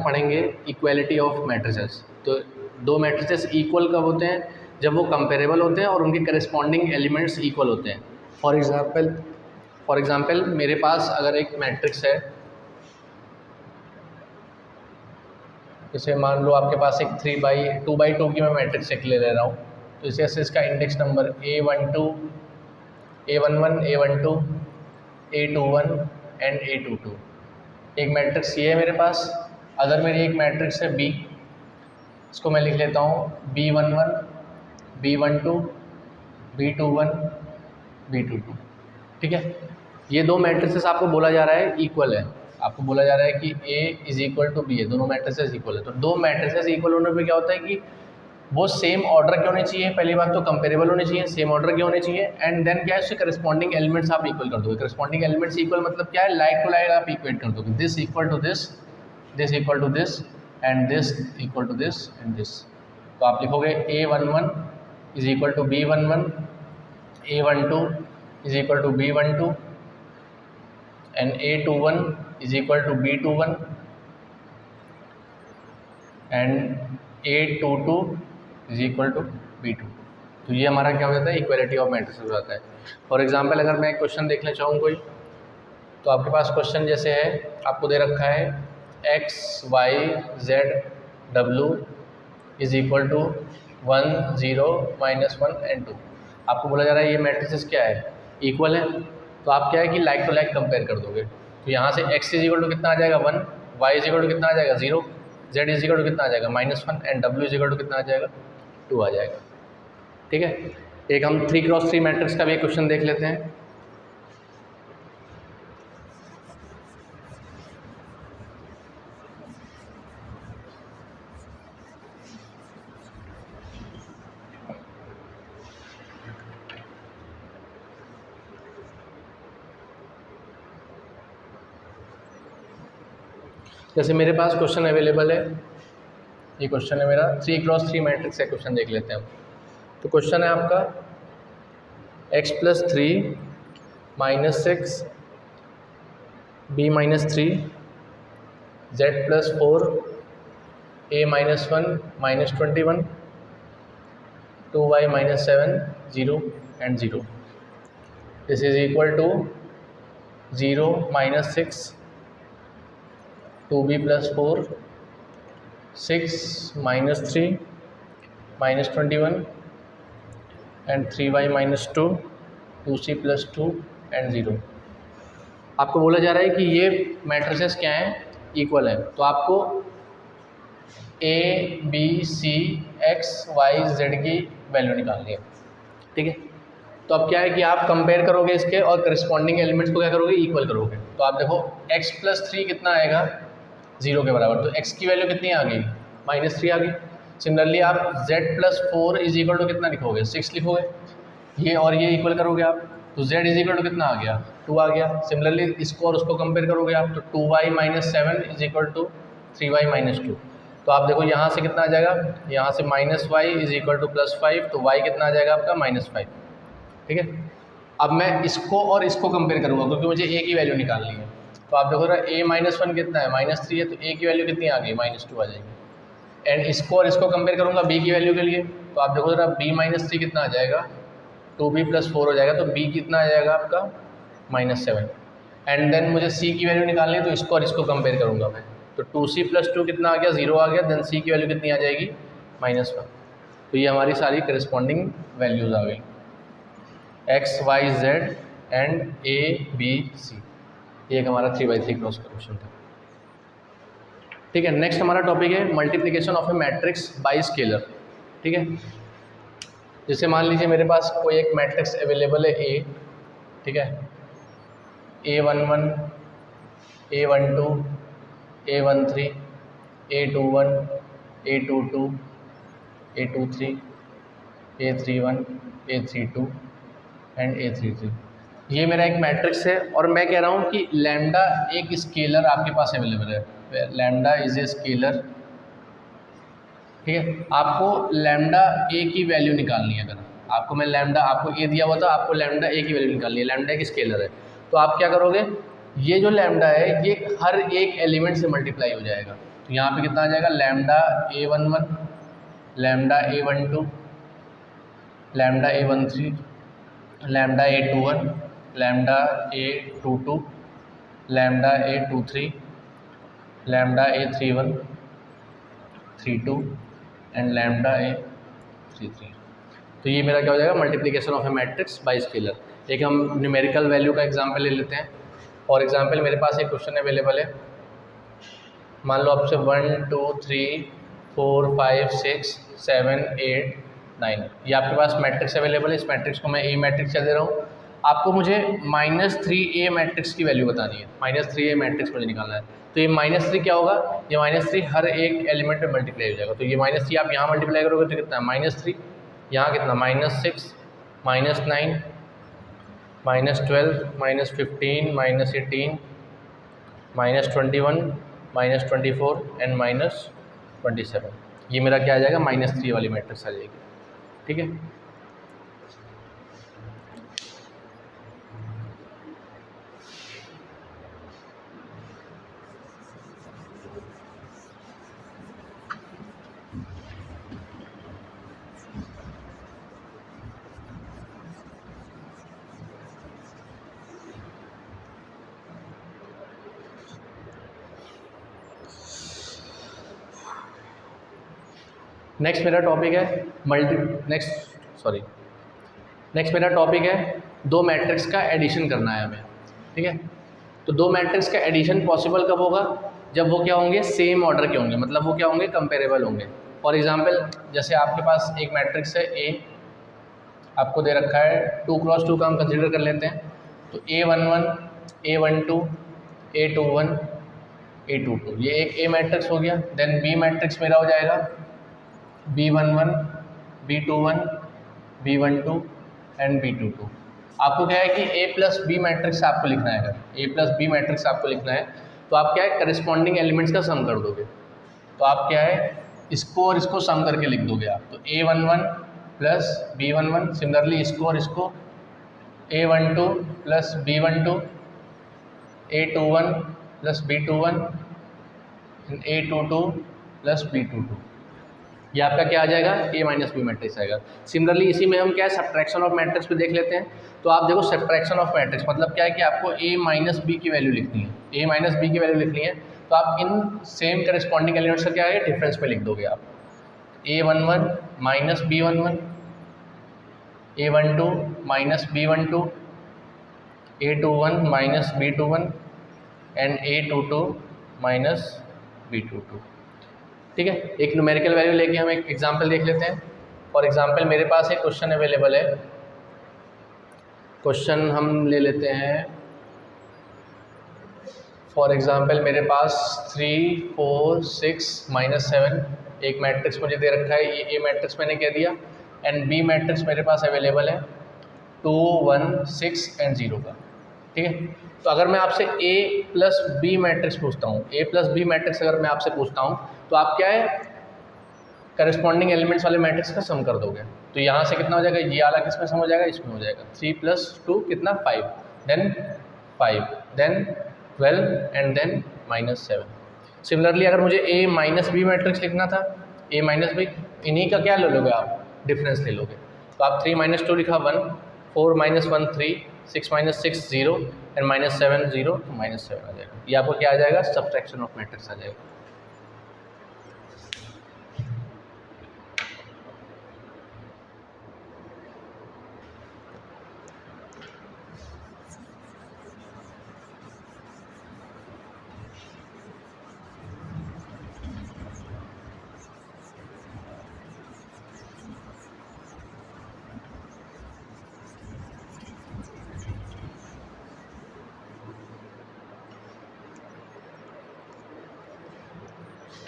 में पढ़ेंगे equality of matrices. तो दो मैट्रिसेस इक्वल कब होते हैं? जब वो कंपेरेबल होते हैं और उनके करस्पॉन्डिंग एलिमेंट्स इक्वल होते हैं। फॉर एग्ज़ाम्पल मेरे पास अगर एक मैट्रिक्स है, जैसे मान लो आपके पास एक 2x2 की मैं मैट्रिक्स एक ले रहा हूँ, तो इसे इसका index number A12, A11, A12, A21 and A22 एक मैट्रिक्स ये है मेरे पास। अगर मेरी एक मैट्रिक्स है B, इसको मैं लिख लेता हूँ B11, B12, B21, B22, ठीक है। ये दो मैट्रिसेस आपको बोला जा रहा है इक्वल है, आपको बोला जा रहा है कि A is equal to B है, दोनों मैट्रिसेस इक्वल है। तो दो मैट्रिसेस इक्वल होने पे क्या होता है कि वो सेम ऑर्डर के होने चाहिए, पहली बात तो कंपेरेबल होने चाहिए, सेम ऑर्डर के होने चाहिए, एंड देन क्या है उसके करस्पॉन्डिंग एलिमेंट्स आप इक्वल कर दोगे। करस्पॉन्डिंग एलिमेंट्स इक्वल मतलब क्या है? लाइक टू लाइक आप इक्वेट कर दोगे, this equal to this, this equal to this and this equal to this and this. तो आप लिखोगे A11 is equal to B11, A12 is equal to B12 and A21 is equal to B21 and A22 is equal to B2। तो ये हमारा क्या हो जाता है? इक्वालिटी ऑफ मैट्रिसेस हो जाता है। फॉर एग्जांपल अगर मैं एक क्वेश्चन देखना चाहूँ कोई, तो आपके पास क्वेश्चन जैसे है, आपको दे रखा है x y z w is equal to 1 0 -1 and 2। आपको बोला जा रहा है ये मैट्रिसेस क्या है? इक्वल है। तो आप क्या है कि लाइक टू लाइक कंपेयर कर दोगे। तो यहाँ से x इज इक्वल टू कितना आ जाएगा 1, y इज इक्वल टू कितना आ जाएगा 0, z इज इक्वल टू कितना आ जाएगा -1 and w is equal to कितना आ जाएगा 2 आ जाएगा, ठीक है। एक हम 3x3 मैट्रिक्स का भी एक क्वेश्चन देख लेते हैं। जैसे मेरे पास क्वेश्चन अवेलेबल है, ये क्वेश्चन है मेरा 3x3 मैट्रिक्स है, क्वेश्चन देख लेते हैं हम। तो क्वेश्चन है आपका x + 3 - 6 b - 3 z + 4 a - 1 -21 2y - 7 0 and 0। This is equal to 0 - 6 2b + 4 6 - 3 -21 and 3y - 2 2c + 2 and 0। आपको बोला जा रहा है कि ये मैट्रिसेस क्या हैं? इक्वल है। तो आपको a b c x y z की वैल्यू निकालनी है, ठीक है। तो अब क्या है कि आप कंपेयर करोगे इसके और करस्पॉन्डिंग एलिमेंट्स को क्या करोगे? इक्वल करोगे। तो आप देखो x + 3 कितना आएगा? 0 के बराबर। तो x की वैल्यू कितनी आ गई? -3 आ गई। सिमिलरली आप z + 4 इज इक्वल टू कितना लिखोगे? 6 लिखोगे। ये और ये इक्वल करोगे आप, तो z इज इक्वल टू कितना आ गया? 2 आ गया। सिमिलरली इसको और उसको कंपेयर करोगे आप, तो 2y - 7 is equal to 3y - 2। तो आप देखो यहाँ से कितना आ जाएगा? यहाँ से -y इज इक्वल टू +5, तो y कितना आ जाएगा आपका? -5, ठीक है। अब मैं इसको और इसको कंपेयर करूँगा क्योंकि मुझे a की वैल्यू निकालनी है। तो आप देखो a - 1 कितना है? -3 है, तो a की वैल्यू कितनी आ गई? -2 आ जाएगी। एंड इसको और इसको कंपेयर करूँगा b की वैल्यू के लिए, तो आप देखो b - 3 कितना आ जाएगा? 2b + 4 हो जाएगा, तो b कितना आ जाएगा आपका? -7। एंड देन मुझे c की वैल्यू निकालनी है, तो इसको और इसको कंपेयर करूँगा मैं, तो 2c + 2 कितना आ गया? 0 आ गया। देन c की वैल्यू कितनी आ जाएगी? -1। तो ये हमारी सारी करस्पॉन्डिंग वैल्यूज़ आ गई, x y z and a b c। ये एक हमारा 3x3 क्रॉस का क्वेश्चन था, ठीक है। नेक्स्ट हमारा टॉपिक है multiplication of A matrix bye scalar, ठीक है। जैसे मान लीजिए मेरे पास कोई एक मैट्रिक्स अवेलेबल है A, ठीक है, A11 A12 A13 A21 A22 A23 A31 A32 and A33। ये मेरा एक मैट्रिक्स है और मैं कह रहा हूँ कि लैम्डा एक स्केलर आपके पास अवेलेबल है। लैम्डा इज ए स्केलर, ठीक है। आपको लैम्डा ए की वैल्यू निकालनी है। अगर आपको मैं लैम्डा, आपको ए दिया हुआ था, आपको लैम्डा ए की वैल्यू निकालनी है। लैम्डा एक स्केलर है, तो आप क्या करोगे? ये जो लैम्डा है ये हर एक एलिमेंट से मल्टीप्लाई हो जाएगा। तो यहाँ पे कितना आ जाएगा, lambda A11, lambda A12, lambda A13, lambda A21, lambda A22, lambda A23, lambda A31, 32 and lambda A33। तो ये मेरा क्या हो जाएगा, multiplication of A matrix bye scalar. एक हम न्यूमेरिकल वैल्यू का एग्जांपल ले लेते हैं। फॉर एग्जांपल मेरे पास एक क्वेश्चन अवेलेबल है, मान लो आपसे 1 2 3 4 5 6 7 8 9 ये आपके पास मैट्रिक्स अवेलेबल है। इस मैट्रिक्स को मैं ए मैट्रिक्स दे रहा हूँ। आपको मुझे -3a मैट्रिक्स की वैल्यू बतानी है, -3a मैट्रिक्स मुझे निकालना है। तो ये -3 क्या होगा, ये -3 हर एक एलिमेंट में मल्टीप्लाई हो जाएगा। तो ये -3 आप यहाँ मल्टीप्लाई करोगे तो कितना, -3, यहाँ कितना, -6, -9, -12, -15, -18, -21, -24 एंड -27। ये मेरा क्या आ जाएगा, -3 वाली मैट्रिक्स आ जाएगी। ठीक है, नेक्स्ट मेरा टॉपिक है नेक्स्ट मेरा टॉपिक है दो मैट्रिक्स का एडिशन करना है हमें। ठीक है, तो दो मैट्रिक्स का एडिशन पॉसिबल कब होगा, जब वो क्या होंगे, सेम ऑर्डर के होंगे, मतलब वो क्या होंगे, कंपेरेबल होंगे। फॉर एग्जांपल जैसे आपके पास एक मैट्रिक्स है ए, आपको दे रखा है 2 क्रॉस 2 का हम कंसिडर कर लेते हैं। तो A11, A12, A21, A22 ये एक ए मैट्रिक्स हो गया। देन बी मैट्रिक्स मेरा हो जाएगा B11, B21, B12 and B22। आपको क्या है कि A प्लस बी मैट्रिक्स आपको लिखना है। अगर A प्लस बी मैट्रिक्स आपको लिखना है तो आप क्या है, करस्पॉन्डिंग एलिमेंट्स का सम कर दोगे। तो आप क्या है, इसको और इसको सम करके लिख दोगे आप। तो A11 प्लस B11, सिमिलरली इसको और इसको A12 plus B12, A21 plus B21, A22 plus B22। ये आपका क्या आ जाएगा, A माइनस बी मैट्रिक्स आएगा। सिमिलरली इसी में हम क्या है, सब्ट्रैक्शन ऑफ मैट्रिक्स पे देख लेते हैं। तो आप देखो सब्ट्रैक्शन ऑफ मैट्रिक्स मतलब क्या है कि आपको A माइनस बी की वैल्यू लिखनी है, A माइनस बी की वैल्यू लिखनी है। तो आप इन सेम करस्पॉन्डिंग एलिमेंट्स का क्या है, डिफरेंस पे लिख दोगे आप। A11 minus B11, A12 minus B12, A21 minus B21 and A22 minus B22। ठीक है, एक न्यूमेरिकल वैल्यू लेके हम एक एग्जांपल देख लेते हैं। फॉर एग्जांपल मेरे पास एक क्वेश्चन अवेलेबल है। क्वेश्चन हम ले लेते हैं, फॉर एग्जांपल मेरे पास 3 4 6 -7 एक मैट्रिक्स मुझे दे रखा है। ये ए मैट्रिक्स मैंने कह दिया एंड बी मैट्रिक्स मेरे पास अवेलेबल है 2 1 6 एंड 0 का। ठीक है, तो अगर मैं आपसे A प्लस बी मैट्रिक्स पूछता हूँ, A प्लस बी मैट्रिक्स अगर मैं आपसे पूछता हूँ तो आप क्या है, करस्पॉन्डिंग एलिमेंट्स वाले मैट्रिक्स का सम कर दोगे। तो यहाँ से कितना हो जाएगा, ये वाला किस में सम हो जाएगा, इसमें हो जाएगा 3 + 2 कितना 5, then 5, then 12 and then -7। Similarly अगर मुझे A माइनस बी मैट्रिक्स लिखना था, A माइनस बी, इन्हीं का क्या ले लोगे आप, डिफरेंस ले लोगे। तो आप 3 - 2 लिखा 1, 4 - 1 3, 6 - 6 0 एंड -7 0, तो -7 आ जाएगा। ये आपको क्या आ जाएगा, सब्ट्रैक्शन ऑफ मैट्रिक्स आ जाएगा।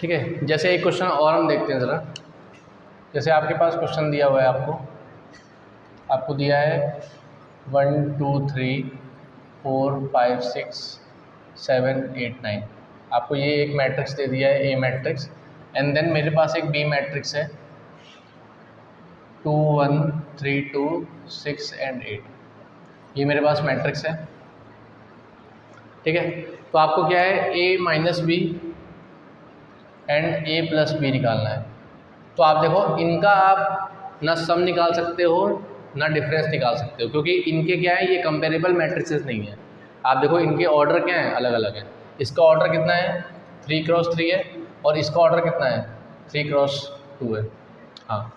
ठीक है, जैसे एक क्वेश्चन और हम देखते हैं ज़रा। जैसे आपके पास क्वेश्चन दिया हुआ है, आपको दिया है 1 2 3 4 5 6 7 8 9। आपको ये एक मैट्रिक्स दे दिया है, ए मैट्रिक्स, एंड देन मेरे पास एक बी मैट्रिक्स है 2 1 3 2 6 एंड 8। ये मेरे पास मैट्रिक्स है। ठीक है, तो आपको क्या है, A minus B and A plus B निकालना है। तो आप देखो इनका आप ना सम निकाल सकते हो ना डिफरेंस निकाल सकते हो, क्योंकि इनके क्या है, ये कंपेरेबल मैट्रिसेस नहीं है। आप देखो इनके ऑर्डर क्या है, अलग अलग है। इसका ऑर्डर कितना है 3x3 है और इसका ऑर्डर कितना है 3x2 है। हाँ,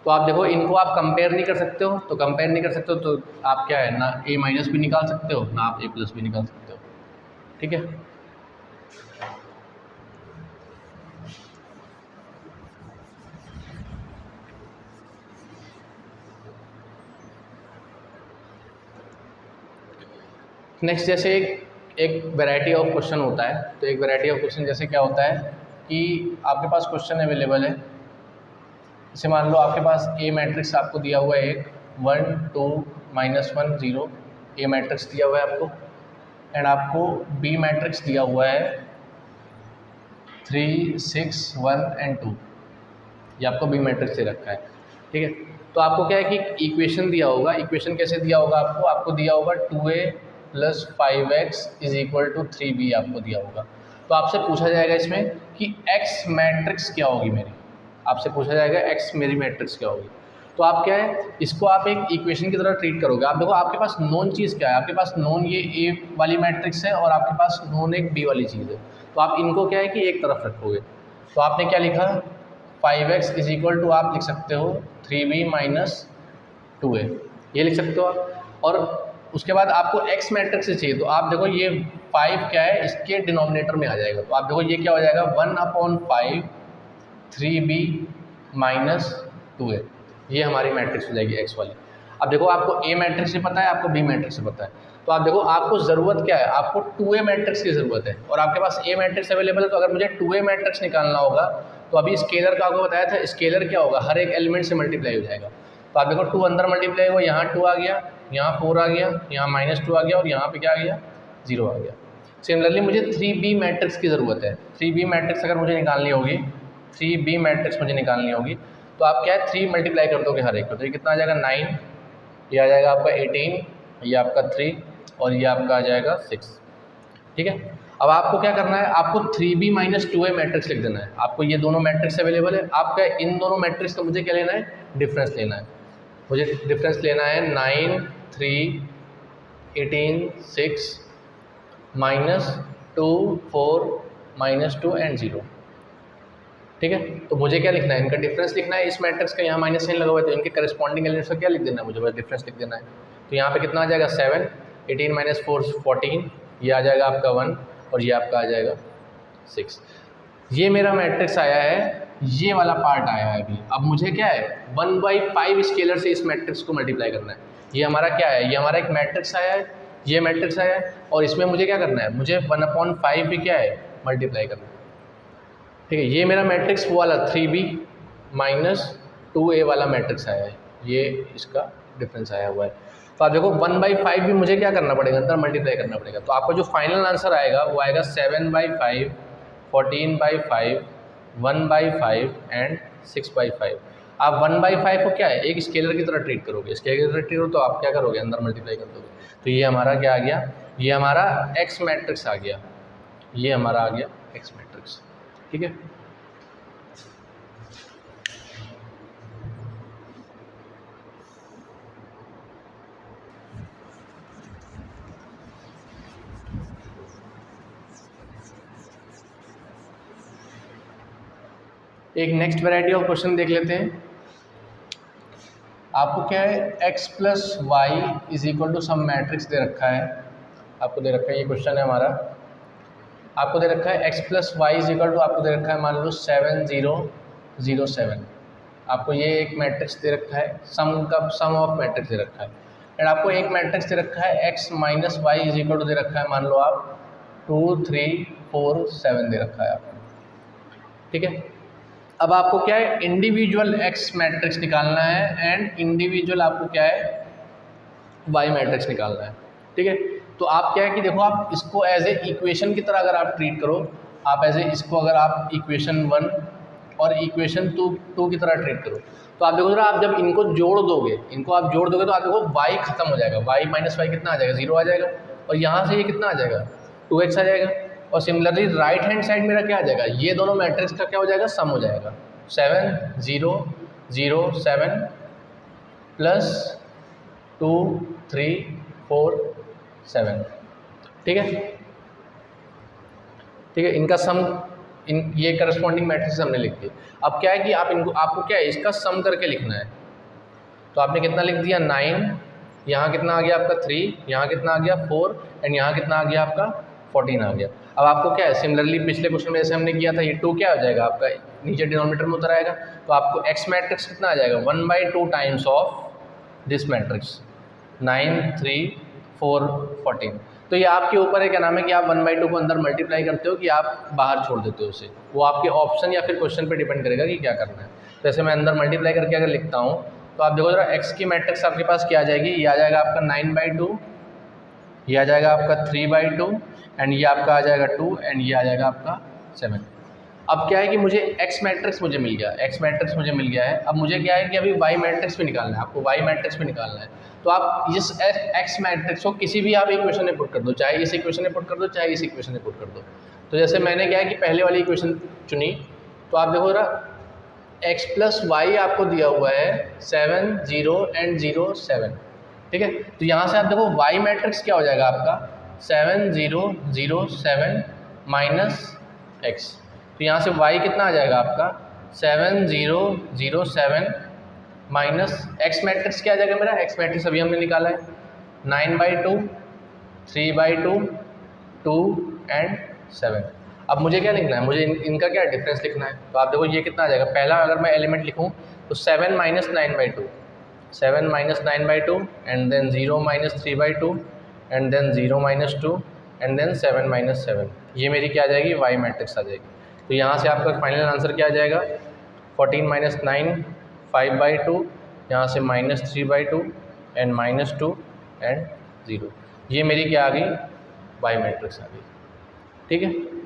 तो आप देखो इनको आप कंपेयर नहीं कर सकते हो, तो कंपेयर नहीं कर सकते हो तो आप क्या है, ना a माइनस भी निकाल सकते हो ना आप a प्लस भी निकाल सकते हो। ठीक है, नेक्स्ट जैसे एक वैरायटी ऑफ क्वेश्चन होता है, तो एक वैरायटी ऑफ क्वेश्चन जैसे क्या होता है कि आपके पास क्वेश्चन अवेलेबल है। जैसे मान लो आपके पास ए मैट्रिक्स आपको दिया हुआ है एक 1 2 -1 0 ए मैट्रिक्स दिया हुआ है आपको, एंड आपको बी मैट्रिक्स दिया हुआ है 3 6 1 एंड 2, ये आपको बी मैट्रिक्स दे रखा है। ठीक है, तो आपको क्या है कि इक्वेशन दिया होगा। इक्वेशन कैसे दिया होगा आपको दिया होगा 2a + 5x = 3b आपको दिया होगा। तो आपसे पूछा जाएगा इसमें कि x मैट्रिक्स क्या होगी मेरी, आपसे पूछा जाएगा x मेरी मैट्रिक्स क्या होगी। तो आप क्या है, इसको आप एक इक्वेशन की तरह ट्रीट करोगे। आप देखो आपके पास नोन चीज़ क्या है, आपके पास नोन ये a वाली मैट्रिक्स है और आपके पास नोन एक b वाली चीज़ है। तो आप इनको क्या है कि एक तरफ रखोगे। तो आपने क्या लिखा 5x = आप लिख सकते हो 3b - 2a, ये लिख सकते हो आप। और उसके बाद आपको x मैट्रिक्स से चाहिए, तो आप देखो ये 5 क्या है, इसके डिनोमिनेटर में आ जाएगा। तो आप देखो ये क्या हो जाएगा 1/5 3b - 2a, ये हमारी मैट्रिक्स हो जाएगी x वाली। अब देखो आपको a मैट्रिक्स से पता है, आपको b मैट्रिक्स से पता है, तो आप देखो आपको ज़रूरत क्या है, आपको 2a मैट्रिक्स की ज़रूरत है और आपके पास a मैट्रिक्स अवेलेबल है। तो अगर मुझे 2a मैट्रिक्स निकालना होगा तो अभी स्केलर का आपको बताया था, स्केलर क्या होगा, हर एक एलिमेंट से मल्टीप्लाई हो जाएगा। तो आप देखो 2 अंदर मल्टीप्लाई हुआ, यहाँ 2 आ गया, यहाँ 4 आ गया, यहाँ -2 आ गया और यहाँ पे क्या आ गया 0 आ गया। सिमिलरली मुझे 3b मैट्रिक्स की ज़रूरत है। 3b मैट्रिक्स अगर मुझे निकालनी होगी, 3b मैट्रिक्स मुझे निकालनी होगी, तो आप क्या है 3 मल्टीप्लाई कर दोगे हर एक को, तो ये कितना आ जाएगा 9, ये आ जाएगा आपका 18, ये आपका 3 और ये आपका आ जाएगा 6। ठीक है, अब आपको क्या करना है, आपको 3b - 2a मैट्रिक्स लिख देना है। आपको ये दोनों मैट्रिक्स अवेलेबल है, आपका इन दोनों मैट्रिक्स का मुझे क्या लेना है, डिफरेंस लेना है। मुझे डिफरेंस लेना है 9 3 18 6 -2 4 -2 एंड 0। ठीक है, तो मुझे क्या लिखना है, इनका डिफरेंस लिखना है। इस मैट्रिक्स का यहाँ माइनस साइन लगा हुआ है, तो इनके करस्पॉन्डिंग एलिमेंट्स का क्या लिख देना है, मुझे बस डिफरेंस लिख देना है। तो यहाँ पे कितना आ जाएगा 7, 18 - 4 14, ये आ जाएगा आपका 1 और ये आपका आ जाएगा 6। ये मेरा मैट्रिक्स आया है, ये वाला पार्ट आया है अभी। अब मुझे क्या है 1/5 स्केलर से इस मैट्रिक्स को मल्टीप्लाई करना है। ये हमारा क्या है, ये हमारा एक मैट्रिक्स आया है, ये मैट्रिक्स आया है और इसमें मुझे क्या करना है, मुझे 1/5 भी क्या है मल्टीप्लाई करना है। ठीक है, ये मेरा मैट्रिक्स वो वाला 3b - 2a वाला मैट्रिक्स आया है, ये इसका डिफरेंस आया हुआ है। तो आप देखो 1/5 भी मुझे क्या करना पड़ेगा, अंदर मल्टीप्लाई करना पड़ेगा। तो आपका जो फाइनल आंसर आएगा वो आएगा 7/5 14/5 1/5 एंड 6/5। आप 1/5 को क्या है एक स्केलर की तरह ट्रीट करोगे, स्केलर की तरह ट्रीट करो तो आप क्या करोगे, अंदर मल्टीप्लाई कर दोगे। तो ये हमारा क्या आ गया, ये हमारा x मैट्रिक्स आ गया, ये हमारा आ गया x मैट्रिक्स। ठीक है, एक नेक्स्ट वैरायटी ऑफ क्वेश्चन देख लेते हैं। आपको क्या है x + y = सम मैट्रिक्स दे रखा है, आपको दे रखा है, ये क्वेश्चन है हमारा। आपको दे रखा है x + y = आपको दे रखा है मान लो 7 0 0 7। आपको ये एक मैट्रिक्स दे रखा है, सम ऑफ मैट्रिक्स दे रखा है। एंड आपको एक मैट्रिक्स दे रखा है x - y = दे रखा है मान लो आप 2 3 4 7 दे रखा है आपको। ठीक है, अब आपको क्या है इंडिविजुअल x मैट्रिक्स निकालना है एंड इंडिविजुअल आपको क्या है y मैट्रिक्स निकालना है। ठीक है, तो आप क्या है कि देखो आप इसको एज ए इक्वेशन की तरह अगर आप ट्रीट करो, आप एज ए इसको अगर आप इक्वेशन 1 और इक्वेशन 2 की तरह ट्रीट करो, तो आप देखो जरा आप जब इनको जोड़ दोगे, इनको आप जोड़ दोगे तो आप देखो y खत्म हो जाएगा, y - y कितना आ जाएगा 0 आ जाएगा और यहाँ से ये कितना आ जाएगा 2x आ जाएगा। और सिमिलरली राइट हैंड साइड मेरा क्या आ जाएगा, ये दोनों मैट्रिक्स का क्या हो जाएगा, सम हो जाएगा। 7 0 0 7 प्लस 2 3 4 7, ठीक है। ठीक है, इनका सम, ये करस्पॉन्डिंग मैट्रिक्स हमने लिख दी। अब क्या है कि आपको क्या है, इसका सम करके लिखना है। तो आपने कितना लिख दिया 9, यहाँ कितना आ गया आपका 3, यहाँ कितना आ गया 4 एंड यहाँ कितना आ गया आपका 14 आ गया। अब आपको क्या है, सिमिलरली पिछले क्वेश्चन में जैसे हमने किया था, ये 2 क्या हो जाएगा आपका, नीचे डिनोमिनेटर में उतर आएगा। तो आपको एक्स मैट्रिक्स कितना आ जाएगा, 1/2 टाइम्स ऑफ दिस मैट्रिक्स, 9 3 4 14। तो ये आपके ऊपर है, क्या नाम है कि आप 1/2 को अंदर मल्टीप्लाई करते हो कि आप बाहर छोड़ देते हो उसे, वो आपके ऑप्शन या फिर क्वेश्चन पे डिपेंड करेगा कि क्या करना है। जैसे मैं अंदर मल्टीप्लाई करके अगर लिखता हूँ तो आप देखो जरा, एक्स की मैट्रिक्स आपके पास क्या आ जाएगी, ये आ जाएगा आपका 9/2, ये आ जाएगा आपका 3/2 एंड ये आपका आ जाएगा 2 एंड ये आ जाएगा आपका 7। अब क्या है कि मुझे एक्स मैट्रिक्स मुझे मिल गया, एक्स मैट्रिक्स मुझे मिल गया है। अब मुझे क्या है कि अभी वाई मैट्रिक्स भी निकालना है, आपको वाई मैट्रिक्स भी निकालना है। तो आप इस एक्स मैट्रिक्स को किसी भी आप इक्वेशन में पुट कर दो, चाहे इस इक्वेशन में पुट कर दो, चाहे इस इक्वेशन में पुट कर दो। तो जैसे मैंने क्या है कि पहले वाली इक्वेशन चुनी, तो आप देखो जरा, x प्लस वाई आपको दिया हुआ है 7 0 एंड 0 7, ठीक है। तो यहाँ से आप देखो y मैट्रिक्स क्या हो जाएगा आपका, 7 0 0 7 माइनस एक्स। तो यहाँ से y कितना आ जाएगा आपका, 7 0 0 7 माइनस एक्स मैट्रिक्स क्या आ जाएगा मेरा, एक्स मैट्रिक्स अभी हमने निकाला है 9/2 3/2 2 एंड 7। अब मुझे क्या लिखना है, मुझे इनका क्या डिफरेंस लिखना है। तो आप देखो ये कितना आ जाएगा, पहला अगर मैं एलिमेंट लिखूँ तो 7 - 9/2, 7 - 9/2 and then 0 - 3/2 and then 0 - 2 and then 7 - 7, ये मेरी क्या आ जाएगी, वाई मैट्रिक्स आ जाएगी। तो यहाँ से आपका फाइनल आंसर क्या आ जाएगा, 14 - 9 5/2, यहाँ से -3/2 एंड -2 एंड 0, ये मेरी क्या आ गई, वाई मैट्रिक्स आ गई, ठीक है।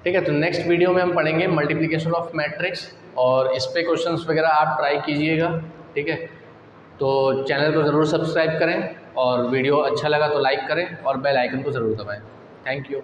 ठीक है, तो नेक्स्ट वीडियो में हम पढ़ेंगे मल्टीप्लिकेशन ऑफ मैट्रिक्स, और इस पे क्वेश्चंस वगैरह आप ट्राई कीजिएगा, ठीक है। तो चैनल को ज़रूर सब्सक्राइब करें, और वीडियो अच्छा लगा तो लाइक करें और बेल आइकन को ज़रूर दबाएं। Thank you.